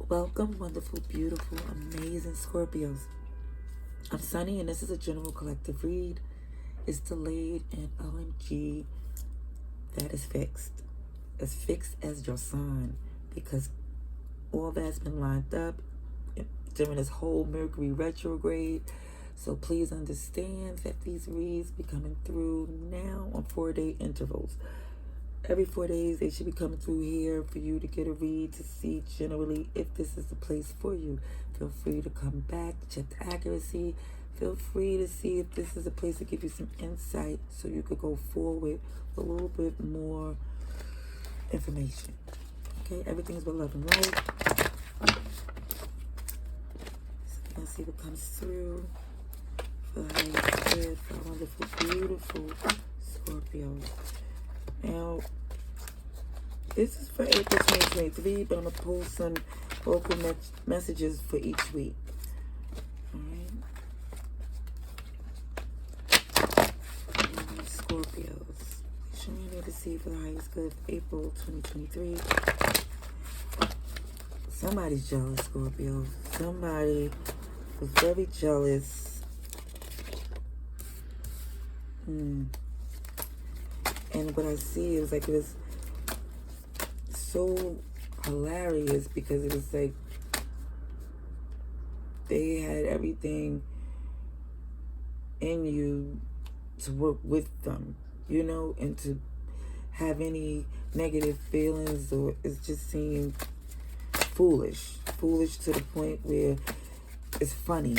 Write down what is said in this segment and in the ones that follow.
Welcome, wonderful, beautiful, amazing Scorpios. I'm Sunny, and this is a general collective read. It's delayed, and OMG, that is fixed. As fixed as your sign, because all that's been lined up during this whole Mercury retrograde. So please understand that these reads be coming through now on 4-day intervals. Every 4 days, they should be coming through here for you to get a read to see generally if this is the place for you. Feel free to come back, check the accuracy. Feel free to see if this is a place to give you some insight so you could go forward with a little bit more information. Okay, everything's with love and light. So let's see what comes through for the highest good, for our wonderful, beautiful Scorpios. Now, this is for April 2023, but I'm going to pull some vocal messages for each week. All right. Scorpios. Showing me to see for the highest good of April 2023. Somebody's jealous, Scorpio. Somebody was very jealous. And what I see is like it was so hilarious because it was like they had everything in you to work with them, you know, and to have any negative feelings, or it just seemed foolish to the point where it's funny.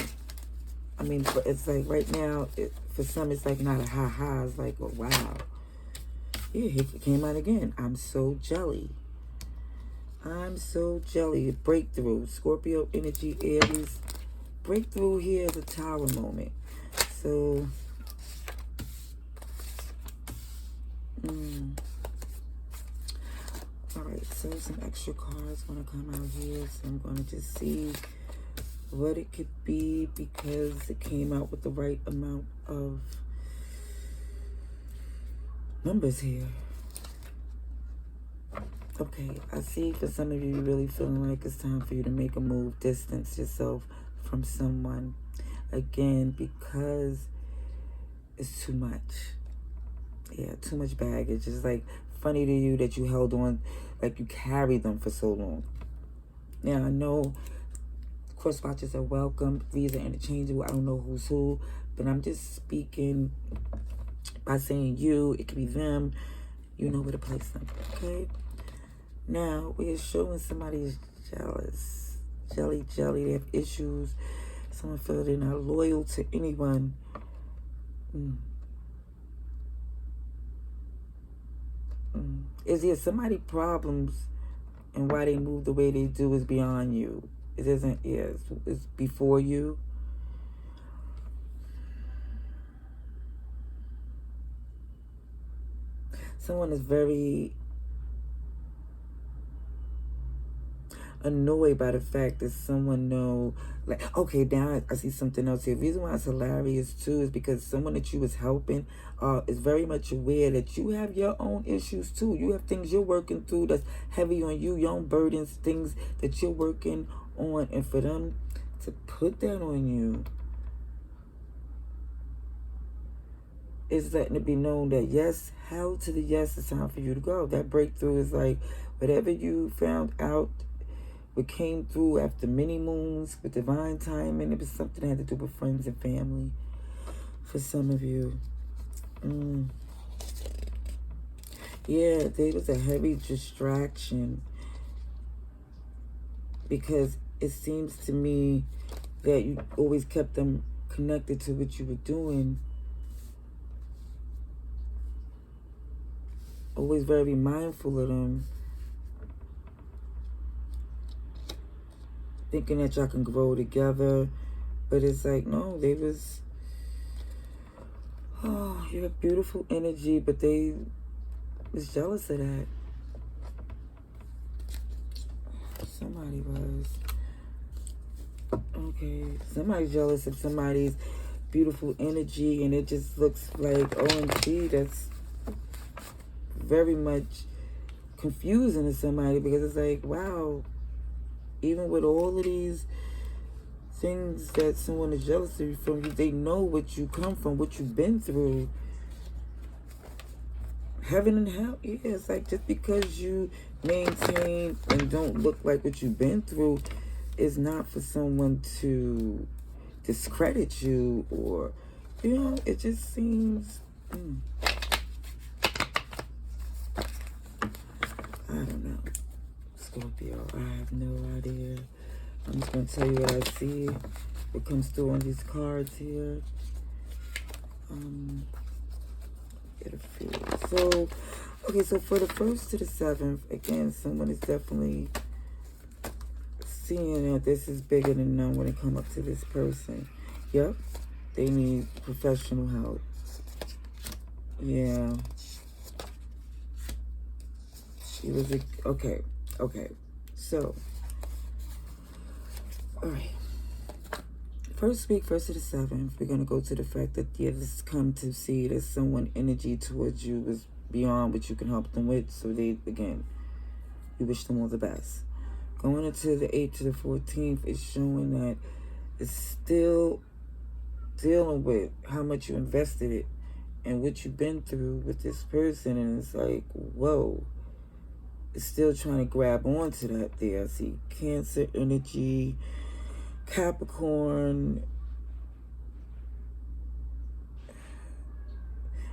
I mean, but it's like right now, for some it's like not a ha-ha, it's like, oh, wow. Yeah, it came out again. I'm so jelly. I'm so jelly. Breakthrough. Scorpio energy, Aries. Breakthrough here is a tower moment. So, alright, so some extra cards going to come out here. So I'm going to just see what it could be because it came out with the right amount of numbers here. Okay, I see for some of you, you're really feeling like it's time for you to make a move, distance yourself from someone. Again, because it's too much. Yeah, too much baggage. It's like funny to you that you held on, like you carried them for so long. Now, I know cross watches are welcome. These are interchangeable. I don't know who's who, but I'm just speaking by saying you. It could be them. You know where to place them, okay? Now, we are showing somebody's jealous. Jelly. They have issues. Someone feels they're not loyal to anyone. Is there somebody problems and why they move the way they do is beyond you? It isn't, yes, it's before you. Someone is very annoyed by the fact that someone know, like, okay, now I see something else here. The reason why it's hilarious too is because someone that you was helping is very much aware that you have your own issues too. You have things you're working through that's heavy on you, your own burdens, things that you're working on, and for them to put that on you is letting it be known that yes, hell to the yes, it's time for you to go. That breakthrough is like whatever you found out, what came through after many moons with divine timing. It was something that had to do with friends and family for some of you. Yeah, there was a heavy distraction because it seems to me that you always kept them connected to what you were doing. Always very mindful of them. Thinking that y'all can grow together. But it's like, no, they was, oh, you have beautiful energy, but they was jealous of that. Somebody was. Okay, somebody's jealous of somebody's beautiful energy, and it just looks like, OMG, that's very much confusing to somebody because it's like, wow, Even with all of these things that someone is jealous of you from you, they know what you come from, what you've been through. Heaven and hell, yeah, it's like just because you maintain and don't look like what you've been through is not for someone to discredit you, or, you know, it just seems, I don't know. Scorpio, I have no idea. I'm just going to tell you what I see, what comes through on these cards here. So, okay, so for the 1st to the 7th, again, someone is definitely seeing that this is bigger than them when it comes up to this person. Yep, they need professional help. Yeah. She was, okay, so, all right. First week, 1st to the 7th, we're going to go to the fact that, yeah, this come to see that someone energy towards you was beyond what you can help them with. So they, again, you wish them all the best. Going into the 8th to the 14th is showing that it's still dealing with how much you invested it and what you've been through with this person. And it's like, whoa. It's still trying to grab onto that there. I see Cancer energy, Capricorn.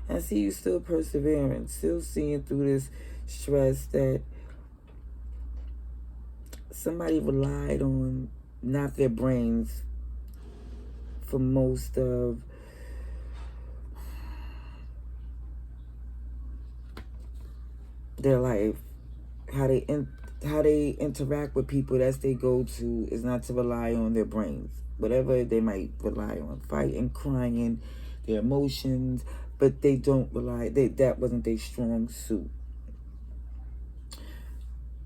I see you still persevering, still seeing through this stress that somebody relied on not their brains for most of their life. How they interact with people, that's their go-to, is not to rely on their brains. Whatever they might rely on, fighting, crying, their emotions, but they don't rely, that wasn't their strong suit.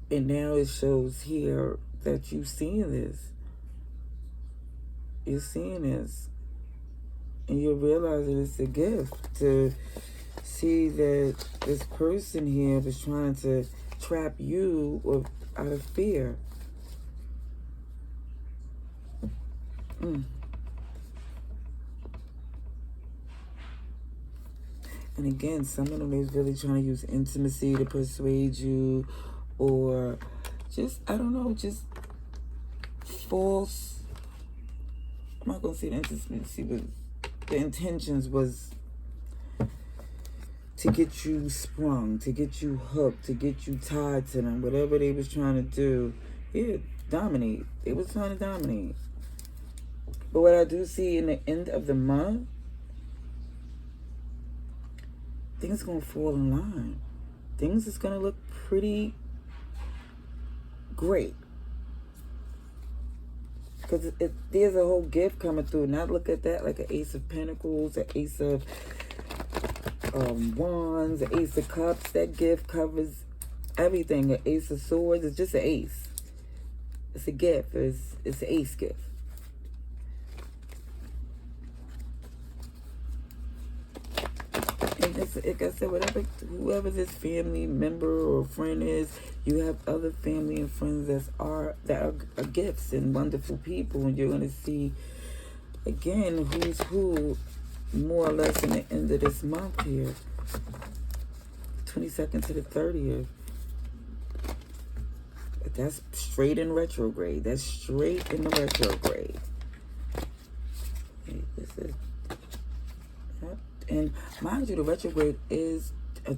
And now it shows here that you're seeing this. You're seeing this. And you're realizing it's a gift to see that this person here was trying to trap you or out of fear. And again, some of them is really trying to use intimacy to persuade you, or just, I don't know, just false. I'm not going to say the intimacy, but the intentions was to get you sprung, to get you hooked, to get you tied to them. Whatever they was trying to do, yeah, dominate. They was trying to dominate. But what I do see in the end of the month, things going to fall in line. Things is going to look pretty great. Because there's a whole gift coming through. Not look at that like an Ace of Pentacles, an Ace of Wands, an Ace of Cups. That gift covers everything. An Ace of Swords is just an ace. It's a gift. It's an ace gift. And it's, like I said, whoever this family member or friend is, you have other family and friends that are gifts and wonderful people, and you're going to see again who's who more or less in the end of this month here, 22nd to the 30th. But that's straight in retrograde. That's straight in the retrograde. Okay, this is. And mind you, the retrograde is in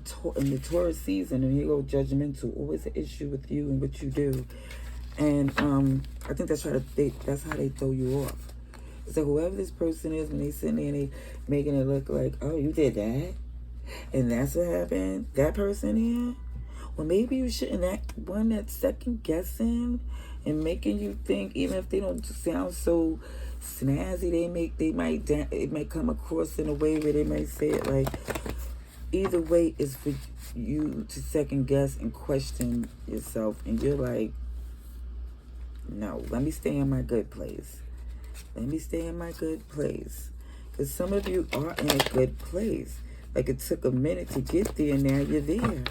the Taurus season, and here go judgmental. Always an issue with you and what you do. And I think that's how they throw you off. It's like whoever this person is, when they sitting there and they making it look like, oh, you did that, and that's what happened. That person here. Well, maybe you shouldn't that second guessing and making you think, even if they don't sound so snazzy, it might come across in a way where they might say it like, either way is for you to second guess and question yourself, and you're like, no, let me stay in my good place. Let me stay in my good place. Because some of you are in a good place. Like it took a minute to get there, and now you're there.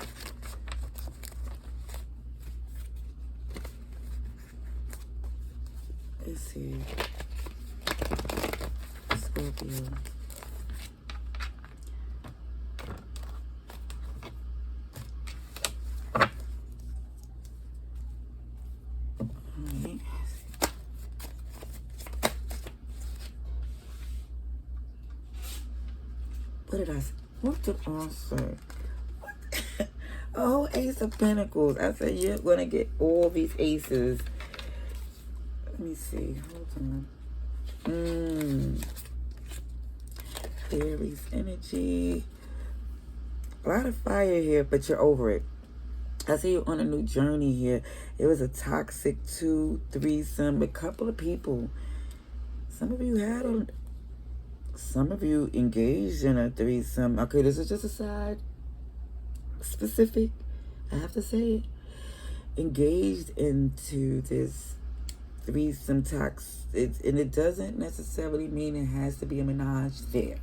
Let's see. Scorpio. Alright. What did I say? What did I say? Oh, Ace of Pentacles. I said you're gonna get all these aces. Let me see. Hold on. Aries energy. A lot of fire here, but you're over it. I see you're on a new journey here. It was a toxic 2-3-some, a couple of people. Some of you engaged in a threesome. Okay, this is just a side specific. I have to say it. Engaged into this threesome and it doesn't necessarily mean it has to be a menage there.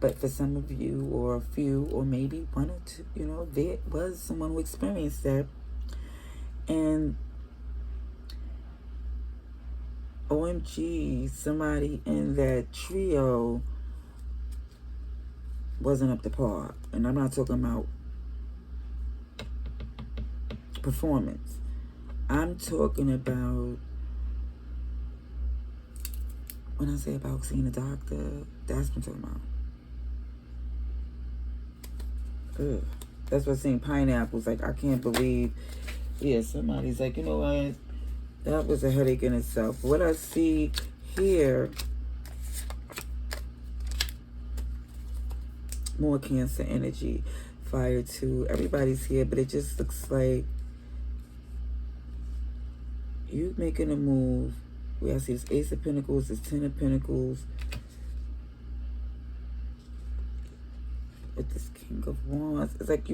But for some of you, or a few, or maybe one or two, there was someone who experienced that. And OMG, somebody in that trio wasn't up to par. And I'm not talking about performance. I'm talking about, when I say about seeing a doctor, that's what I'm talking about. Ugh. That's what I'm saying, pineapples. Like, I can't believe, somebody's like, you know what? That was a headache in itself. What I see here, more Cancer energy, fire too. Everybody's here, but it just looks like you making a move. Where I see this Ace of Pentacles, this 10 of Pentacles, with this King of Wands. It's like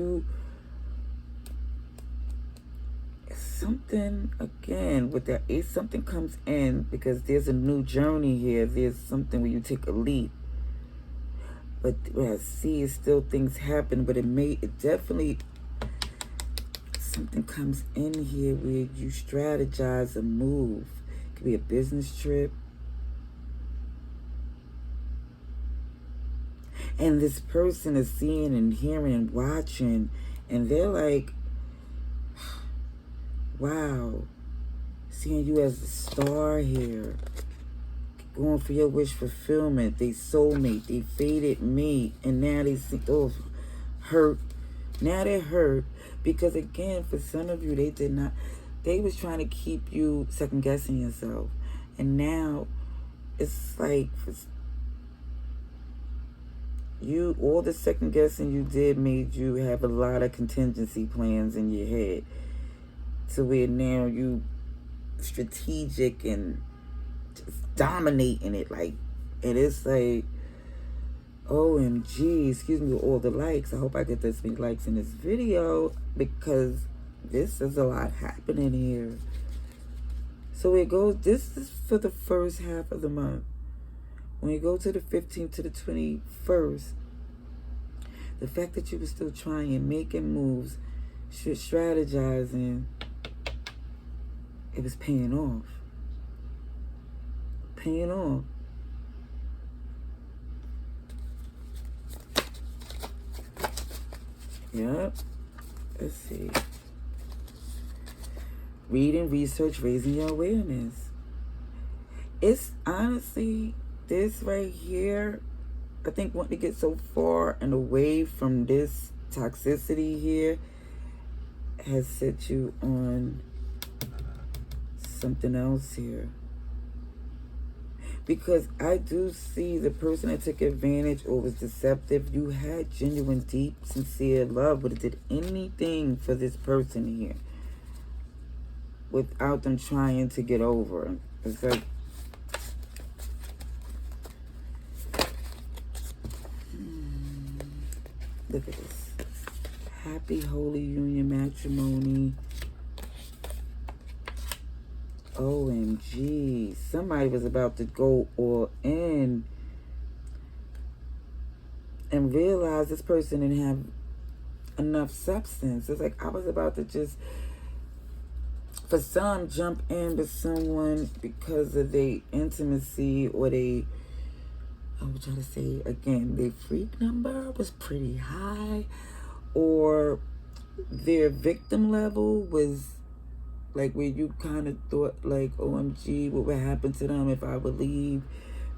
something, again, with that Ace, something comes in because there's a new journey here. There's something where you take a leap. But what I see is still things happen, but it definitely, something comes in here where you strategize a move. It could be a business trip. And this person is seeing and hearing and watching, and they're like, wow, seeing you as the star here, going for your wish fulfillment. They soulmate, they fated mate, and now they see, hurt. Now they're hurt because, again, for some of you, they was trying to keep you second guessing yourself, and now it's like, all the second guessing you did made you have a lot of contingency plans in your head, to where now you strategic and just dominating it, like, and it's like, OMG, excuse me, with all the likes. I hope I get this many likes in this video, because this is a lot happening here. So it goes, this is for the first half of the month. When you go to the 15th to the 21st, the fact that you were still trying, making moves, strategizing, it was paying off. Paying off. Yep. Let's see. Reading, research, raising your awareness. It's honestly, this right here, I think wanting to get so far and away from this toxicity here has set you on something else here. Because I do see the person that took advantage or was deceptive, you had genuine, deep, sincere love, but it did anything for this person here without them trying to get over. It's like, look at this. Happy holy union matrimony. OMG. Somebody was about to go all in and realize this person didn't have enough substance. It's like I was about to just For some, jump in with someone because of their intimacy or they, I would try to say again, their freak number was pretty high, or their victim level was like where you kind of thought like, OMG, what would happen to them if I would leave?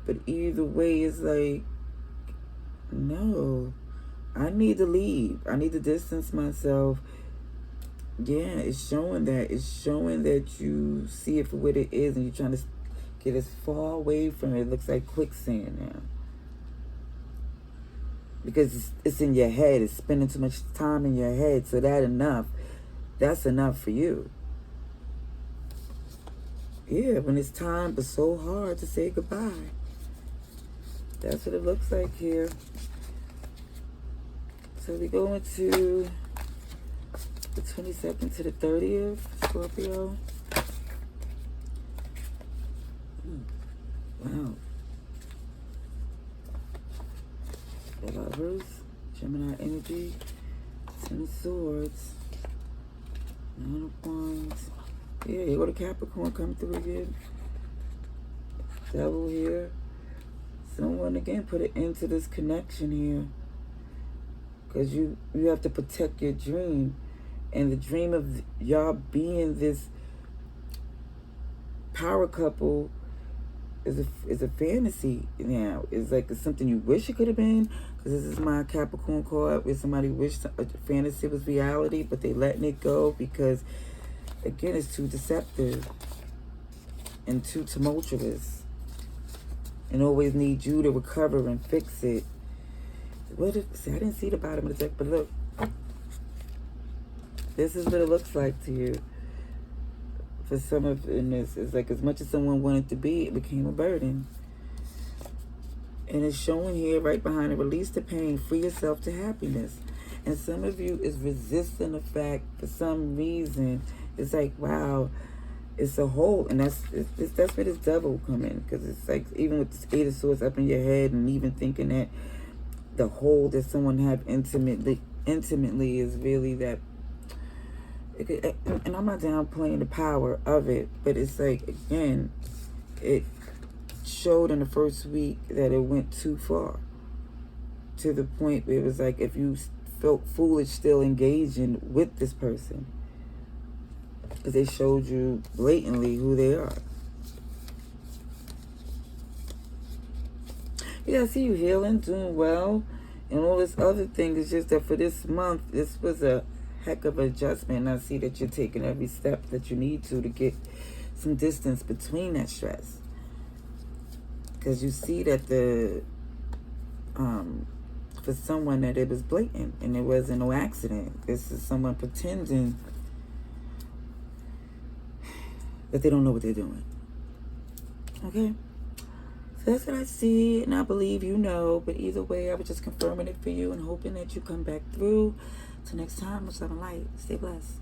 But either way, it's like, no, I need to leave. I need to distance myself. Yeah, it's showing that. It's showing that you see it for what it is and you're trying to get as far away from it. It looks like quicksand now. Because it's in your head. It's spending too much time in your head. So that's enough for you. Yeah, when it's time, but so hard to say goodbye. That's what it looks like here. So we go into the 22nd to the 30th, Scorpio. Wow. The Lovers, Gemini energy, 10 of Swords, 9 of Wands. Yeah, here go the Capricorn come through again. Devil here. Someone again put an end to this connection here. Because you have to protect your dream. And the dream of y'all being this power couple is a fantasy now. It's like it's something you wish it could have been. Because this is my Capricorn card where somebody wished a fantasy was reality, but they letting it go because, again, it's too deceptive and too tumultuous. And always need you to recover and fix it. See, I didn't see the bottom of the deck, but look. This is what it looks like to you. For some of this, it's like as much as someone wanted to be, it became a burden. And it's showing here right behind it, release the pain, free yourself to happiness. And some of you is resisting the fact for some reason. It's like, wow, it's a hole. And that's where this devil come in. Because it's like, even with this 8 of Swords up in your head and even thinking that the hole that someone have intimately is really that. And I'm not downplaying the power of it, but it's like, again, it showed in the first week that it went too far. To the point where it was like, if you felt foolish still engaging with this person, because they showed you blatantly who they are. Yeah, I see you healing, doing well, and all this other thing. Is just that for this month, this was a heck of an adjustment. And I see that you're taking every step that you need to get some distance between that stress. Because you see that for someone that it was blatant and it wasn't no accident. This is someone pretending that they don't know what they're doing. Okay? So that's what I see, and I believe you know. But either way, I was just confirming it for you and hoping that you come back through. Till next time, much love and light. Stay blessed.